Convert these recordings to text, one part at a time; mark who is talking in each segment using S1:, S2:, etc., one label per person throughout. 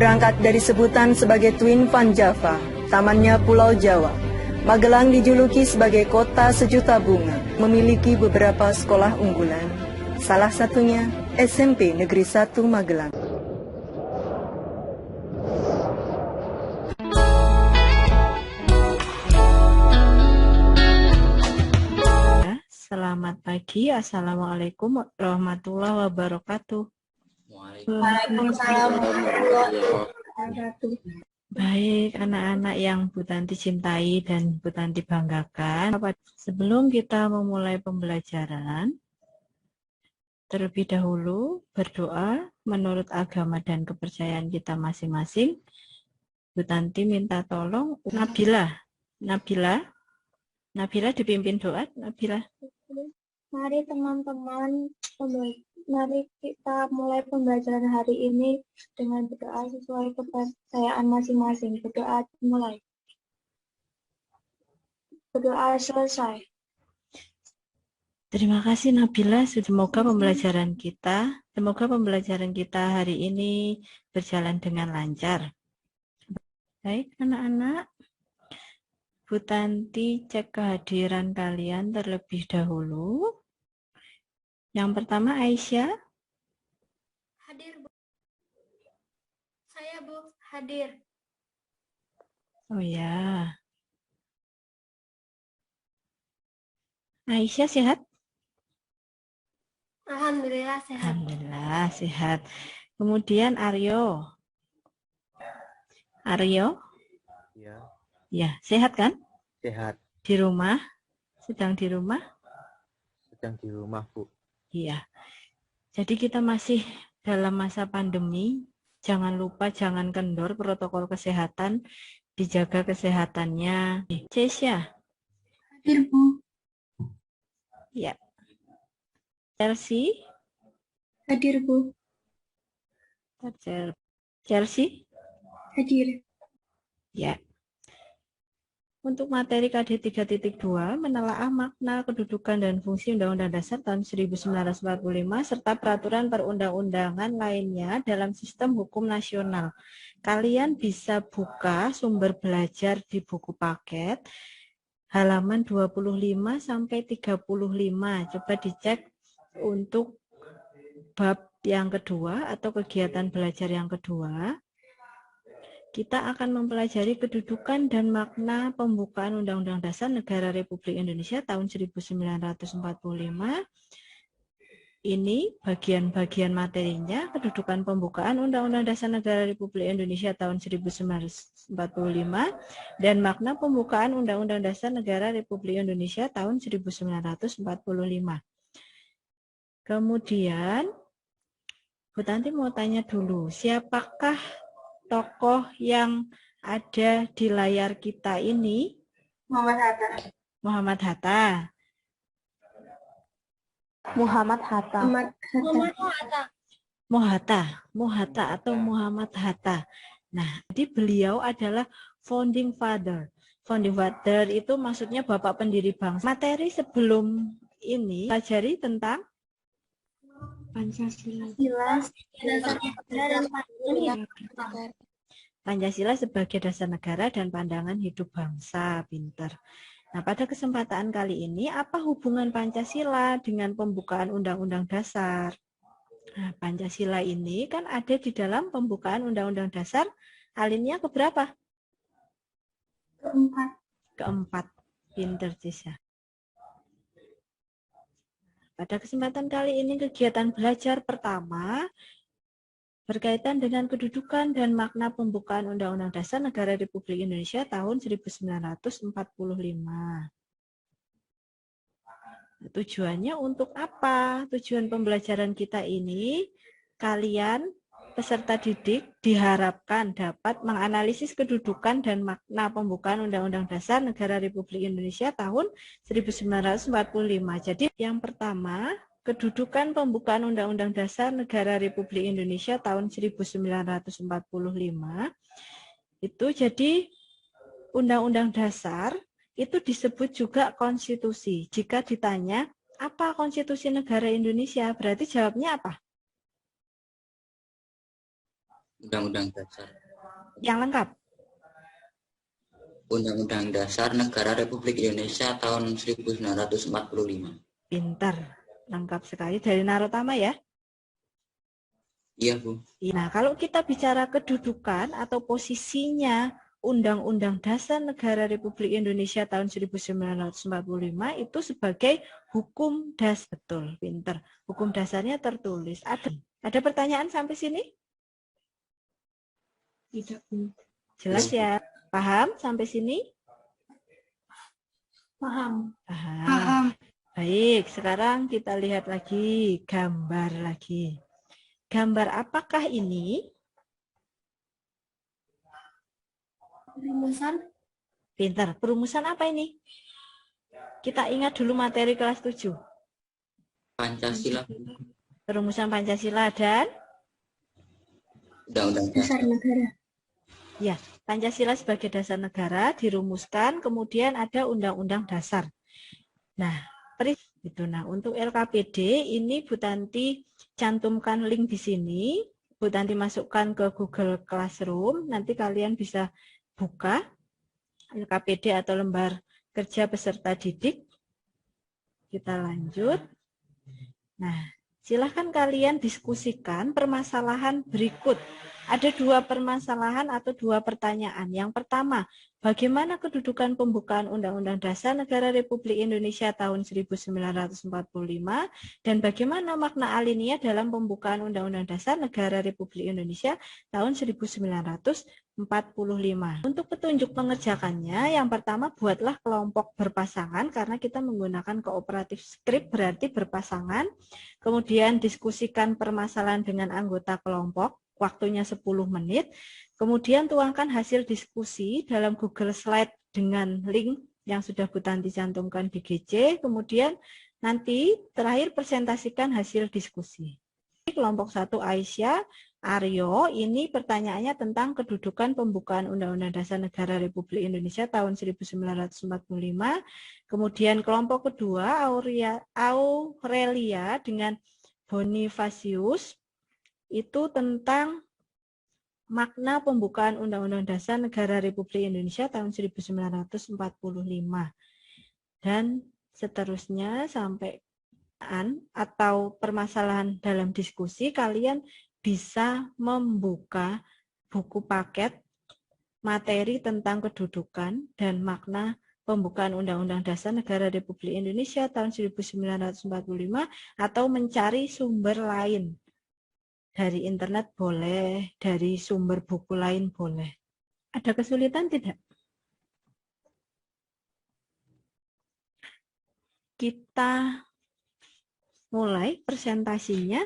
S1: Berangkat dari sebutan sebagai Twin Van Java, tamannya Pulau Jawa, Magelang dijuluki sebagai kota sejuta bunga, memiliki beberapa sekolah unggulan. Salah satunya SMP Negeri 1 Magelang.
S2: Selamat pagi, Assalamualaikum warahmatullahi wabarakatuh.
S3: Waalaikumsalam warahmatullahi wabarakatuh.
S2: Baik, anak-anak yang Bu Tanti cintai dan Bu Tanti banggakan. Sebelum kita memulai pembelajaran, terlebih dahulu berdoa menurut agama dan kepercayaan kita masing-masing. Bu Tanti minta tolong Nabila dipimpin doa. Nabila.
S3: Mari teman-teman, mari kita mulai pembelajaran hari ini dengan berdoa sesuai kepercayaan masing-masing. Berdoa mulai. Berdoa selesai.
S2: Terima kasih Nabila. Semoga pembelajaran kita hari ini berjalan dengan lancar. Baik anak-anak, Bu Tanti cek kehadiran kalian terlebih dahulu. Yang pertama Aisyah.
S3: Hadir, Bu. Saya, Bu, hadir.
S2: Oh ya. Aisyah sehat?
S3: Alhamdulillah sehat.
S2: Alhamdulillah sehat. Kemudian Aryo.
S4: Ya,
S2: Ya, sehat kan?
S4: sehat.
S2: Di rumah? Sedang di rumah?
S4: Sedang di rumah, Bu.
S2: Iya. Jadi kita masih dalam masa pandemi. Jangan lupa, jangan kendor protokol kesehatan. Dijaga kesehatannya. Cesya.
S3: Hadir, Bu.
S2: Ya. Chelsea.
S3: Hadir, Bu.
S2: Chelsea.
S3: Hadir.
S2: Ya. Untuk materi KD 3.2 menelaah makna kedudukan dan fungsi Undang-Undang Dasar tahun 1945 serta peraturan perundang-undangan lainnya dalam sistem hukum nasional. Kalian bisa buka sumber belajar di buku paket halaman 25 sampai 35. Coba dicek untuk bab yang kedua atau kegiatan belajar yang kedua. Kita akan mempelajari kedudukan dan makna pembukaan Undang-Undang Dasar Negara Republik Indonesia tahun 1945. Ini bagian-bagian materinya, kedudukan pembukaan Undang-Undang Dasar Negara Republik Indonesia tahun 1945 dan makna pembukaan Undang-Undang Dasar Negara Republik Indonesia tahun 1945. Kemudian, Bu Tanti mau tanya dulu, siapakah tokoh yang ada di layar kita ini?
S3: Muhammad Hatta.
S2: Muhammad Hatta.
S3: Muhammad Hatta.
S2: Muhammad Hatta atau Muhammad Hatta. Nah, jadi beliau adalah founding father. Founding father itu maksudnya bapak pendiri bangsa. Materi sebelum ini pelajari tentang Pancasila sebagai dasar negara dan pandangan hidup bangsa. Pinter. Nah, pada kesempatan kali ini, apa hubungan Pancasila dengan pembukaan Undang-Undang Dasar? Nah, Pancasila ini kan ada di dalam pembukaan Undang-Undang Dasar, alinea keberapa? Keempat. Pinter, Cisya. Pada kesempatan kali ini kegiatan belajar pertama berkaitan dengan kedudukan dan makna pembukaan Undang-Undang Dasar Negara Republik Indonesia tahun 1945. Tujuannya untuk apa? Tujuan pembelajaran kita ini, kalian peserta didik diharapkan dapat menganalisis kedudukan dan makna pembukaan Undang-Undang Dasar Negara Republik Indonesia tahun 1945. Jadi yang pertama, kedudukan pembukaan Undang-Undang Dasar Negara Republik Indonesia tahun 1945 itu jadi Undang-Undang Dasar itu disebut juga konstitusi. Jika ditanya apa konstitusi negara Indonesia, berarti jawabnya apa?
S5: Undang-Undang Dasar.
S2: Yang lengkap.
S5: Undang-Undang Dasar Negara Republik Indonesia tahun 1945.
S2: Pintar. Lengkap sekali dari Narotama ya.
S5: Iya, Bu.
S2: Nah, kalau kita bicara kedudukan atau posisinya Undang-Undang Dasar Negara Republik Indonesia tahun 1945 itu sebagai hukum dasar. Betul, pintar. Hukum dasarnya tertulis. Ada pertanyaan sampai sini?
S3: Tidak, Bu.
S2: Jelas ya? Paham sampai sini?
S3: Paham.
S2: Paham. Baik, sekarang kita lihat lagi gambar lagi. Gambar apakah ini?
S3: Rumusan.
S2: Pintar. Perumusan apa ini? Kita ingat dulu materi kelas 7.
S5: Pancasila.
S2: Perumusan Pancasila dan
S5: Undang-Undang
S3: Dasar negara.
S2: ya, Pancasila sebagai dasar negara dirumuskan, kemudian ada Undang-Undang Dasar. Nah, itu. Nah, untuk LKPD ini Bu Tanti cantumkan link di sini. Bu Tanti masukkan ke Google Classroom. Nanti kalian bisa buka LKPD atau lembar kerja peserta didik. Kita lanjut. Nah, silahkan kalian diskusikan permasalahan berikut. Ada 2 permasalahan atau 2 pertanyaan. Yang pertama, bagaimana kedudukan pembukaan Undang-Undang Dasar Negara Republik Indonesia tahun 1945 dan bagaimana makna alinea dalam pembukaan Undang-Undang Dasar Negara Republik Indonesia tahun 1945. Untuk petunjuk mengerjakannya, yang pertama buatlah kelompok berpasangan karena kita menggunakan kooperatif script berarti berpasangan. Kemudian diskusikan permasalahan dengan anggota kelompok. Waktunya 10 menit, kemudian tuangkan hasil diskusi dalam Google Slide dengan link yang sudah Bu Tanti cantumkan di GC, kemudian nanti terakhir presentasikan hasil diskusi. Kelompok 1 Aisyah, Aryo, ini pertanyaannya tentang kedudukan pembukaan Undang-Undang Dasar Negara Republik Indonesia tahun 1945, kemudian kelompok kedua Aurelia dengan Bonifacius, itu tentang makna pembukaan Undang-Undang Dasar Negara Republik Indonesia tahun 1945. Dan seterusnya sampai atau permasalahan dalam diskusi, kalian bisa membuka buku paket materi tentang kedudukan dan makna pembukaan Undang-Undang Dasar Negara Republik Indonesia tahun 1945 atau mencari sumber lain. Dari internet boleh, dari sumber buku lain boleh. Ada kesulitan tidak? Kita mulai presentasinya.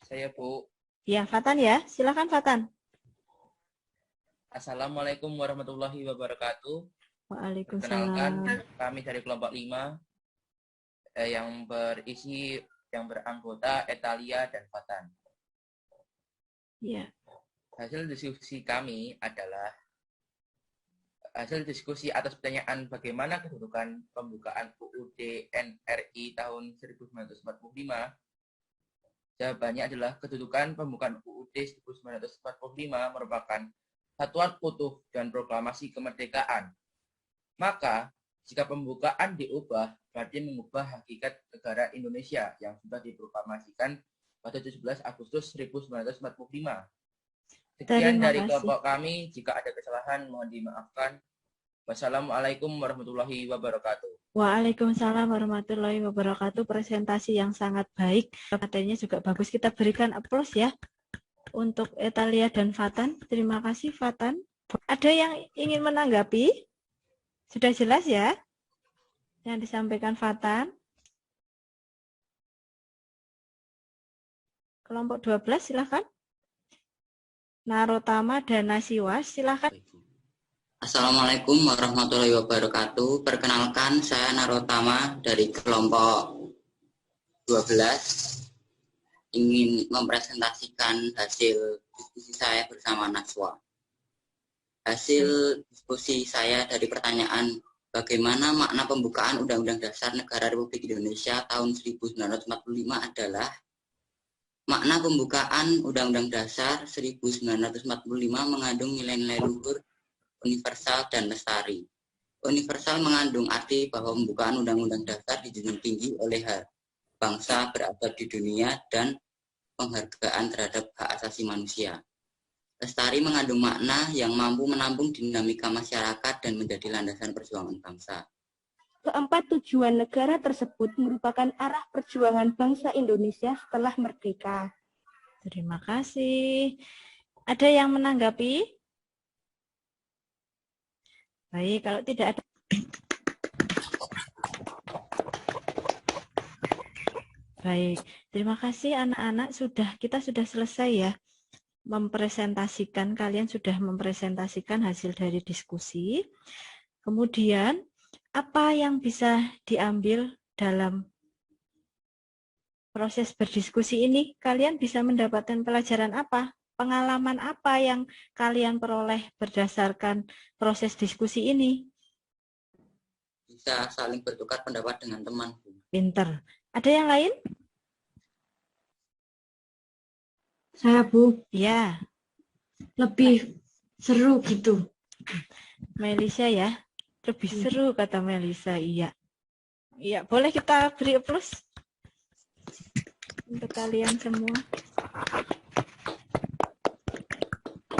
S6: Saya, Bu.
S2: Ya, Fatan ya. Silakan Fatan.
S6: Assalamualaikum warahmatullahi wabarakatuh.
S2: Waalaikumsalam.
S6: Perkenalkan, kami dari kelompok 5 yang beranggota Etalia dan Fatan.
S2: Ya.
S6: Hasil diskusi kami adalah hasil diskusi atas pertanyaan bagaimana kedudukan pembukaan UUD NRI tahun 1945. Jawabannya adalah kedudukan pembukaan UUD 1945 merupakan satuan utuh dan proklamasi kemerdekaan. Maka, jika pembukaan diubah, berarti mengubah hakikat negara Indonesia yang sudah diproklamasikan pada 17 Agustus 1945. Sekian dari kelompok kami. Jika ada kesalahan, mohon dimaafkan. Wassalamualaikum warahmatullahi wabarakatuh.
S2: Waalaikumsalam warahmatullahi wabarakatuh. Presentasi yang sangat baik. Materinya juga bagus. Kita berikan aplaus ya untuk Etalia dan Fatan. Terima kasih Fatan. Ada yang ingin menanggapi? Sudah jelas ya yang disampaikan Fatan? Kelompok 12 silakan. Narotama dan Nasiwas silakan.
S5: Assalamualaikum warahmatullahi wabarakatuh. Perkenalkan, saya Narotama dari kelompok 12. Ingin mempresentasikan hasil diskusi saya bersama Naswa. Hasil diskusi saya dari pertanyaan Bagaimana makna pembukaan Undang-Undang Dasar Negara Republik Indonesia tahun 1945 adalah makna pembukaan Undang-Undang Dasar 1945 mengandung nilai-nilai luhur, universal, dan lestari. Universal mengandung arti bahwa pembukaan Undang-Undang Dasar dijunjung tinggi oleh bangsa beradab di dunia dan penghargaan terhadap hak asasi manusia. Lestari mengandung makna yang mampu menampung dinamika masyarakat dan menjadi landasan perjuangan bangsa.
S3: Keempat tujuan negara tersebut merupakan arah perjuangan bangsa Indonesia setelah merdeka.
S2: Terima kasih. Ada yang menanggapi? Baik, kalau tidak ada. Baik, terima kasih anak-anak. Kita sudah selesai ya mempresentasikan, kalian sudah mempresentasikan hasil dari diskusi. Kemudian, apa yang bisa diambil dalam proses berdiskusi ini? Kalian bisa mendapatkan pelajaran apa? Pengalaman apa yang kalian peroleh berdasarkan proses diskusi ini?
S5: Bisa saling bertukar pendapat dengan teman.
S2: Pinter. Ada yang lain?
S3: Saya, Bu,
S2: Ya,
S3: lebih seru gitu.
S2: Melisa ya. Lebih seru kata Melisa. Iya. Iya, boleh kita beri plus untuk kalian semua.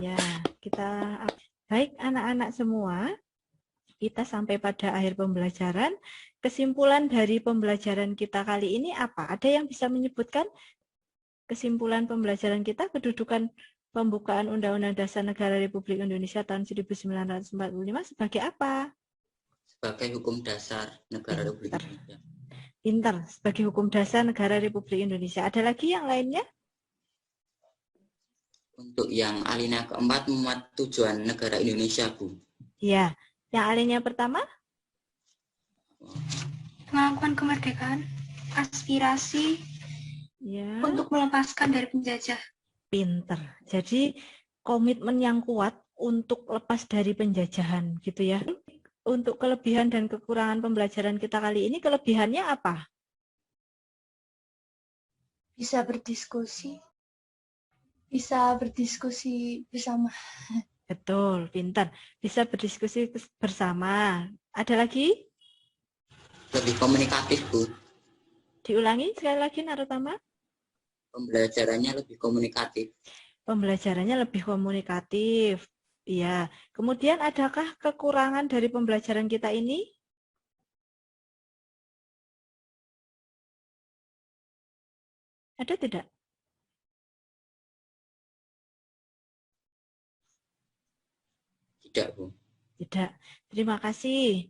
S2: Ya, kita baik anak-anak semua. Kita sampai pada akhir pembelajaran. Kesimpulan dari pembelajaran kita kali ini apa? Ada yang bisa menyebutkan kesimpulan pembelajaran kita, kedudukan pembukaan Undang-Undang Dasar Negara Republik Indonesia tahun 1945 sebagai apa?
S5: Sebagai hukum dasar negara Republik Indonesia.
S2: Pinter, sebagai hukum dasar negara Republik Indonesia. Ada lagi yang lainnya?
S5: Untuk yang alinea keempat memuat tujuan negara Indonesia, Bu.
S2: Ya, yang alinea pertama?
S7: Pengakuan kemerdekaan, aspirasi
S2: Ya.
S7: untuk melepaskan dari penjajah.
S2: Pinter. Jadi komitmen yang kuat untuk lepas dari penjajahan gitu ya. Untuk kelebihan dan kekurangan pembelajaran kita kali ini, kelebihannya apa?
S7: Bisa berdiskusi. Bisa berdiskusi bersama.
S2: Betul, pinter. Bisa berdiskusi bersama. Ada lagi?
S5: Lebih komunikatif, Bu.
S2: Diulangi sekali lagi, Narutama.
S5: Pembelajarannya lebih komunikatif.
S2: Pembelajarannya lebih komunikatif. Iya. Kemudian adakah kekurangan dari pembelajaran kita ini? Ada tidak?
S5: Tidak, Bu.
S2: Tidak. Terima kasih.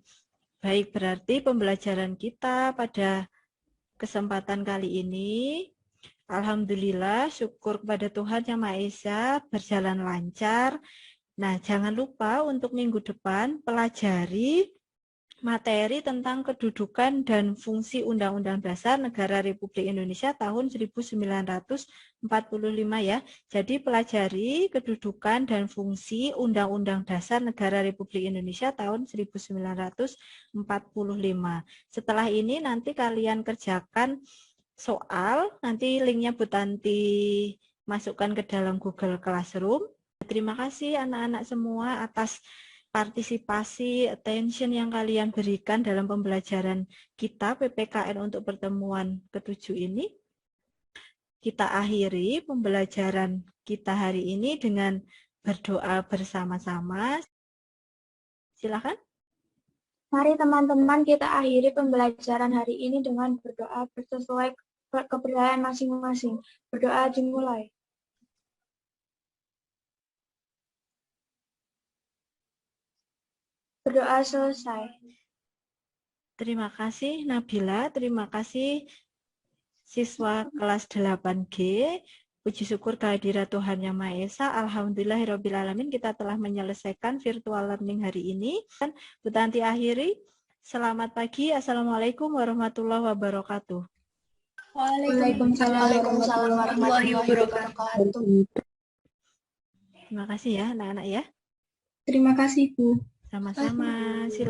S2: Baik, berarti pembelajaran kita pada kesempatan kali ini, alhamdulillah, syukur kepada Tuhan Yang Maha Esa, berjalan lancar. Nah, jangan lupa untuk minggu depan pelajari materi tentang kedudukan dan fungsi Undang-Undang Dasar Negara Republik Indonesia tahun 1945 ya. Jadi pelajari kedudukan dan fungsi Undang-Undang Dasar Negara Republik Indonesia tahun 1945. Setelah ini nanti kalian kerjakan soal, nanti linknya Bu Tanti masukkan ke dalam Google Classroom. Terima kasih anak-anak semua atas partisipasi, attention yang kalian berikan dalam pembelajaran kita PPKN untuk pertemuan ke-7 ini. Kita akhiri pembelajaran kita hari ini dengan berdoa bersama-sama. Silakan.
S7: Mari teman-teman kita akhiri pembelajaran hari ini dengan berdoa sesuai kepercayaan masing-masing. Berdoa dimulai. Berdoa selesai.
S2: Terima kasih Nabila, terima kasih siswa kelas 8G. Puji syukur kehadirat Tuhan Yang Maha Esa. Alhamdulillahirrabbilalamin kita telah menyelesaikan virtual learning hari ini. Dan Bu Tanti akhiri. Selamat pagi. Assalamualaikum warahmatullahi wabarakatuh.
S7: Waalaikumsalam warahmatullahi wabarakatuh.
S2: Terima kasih ya anak-anak ya.
S7: Terima kasih, Bu.
S2: Sama-sama. Silakan.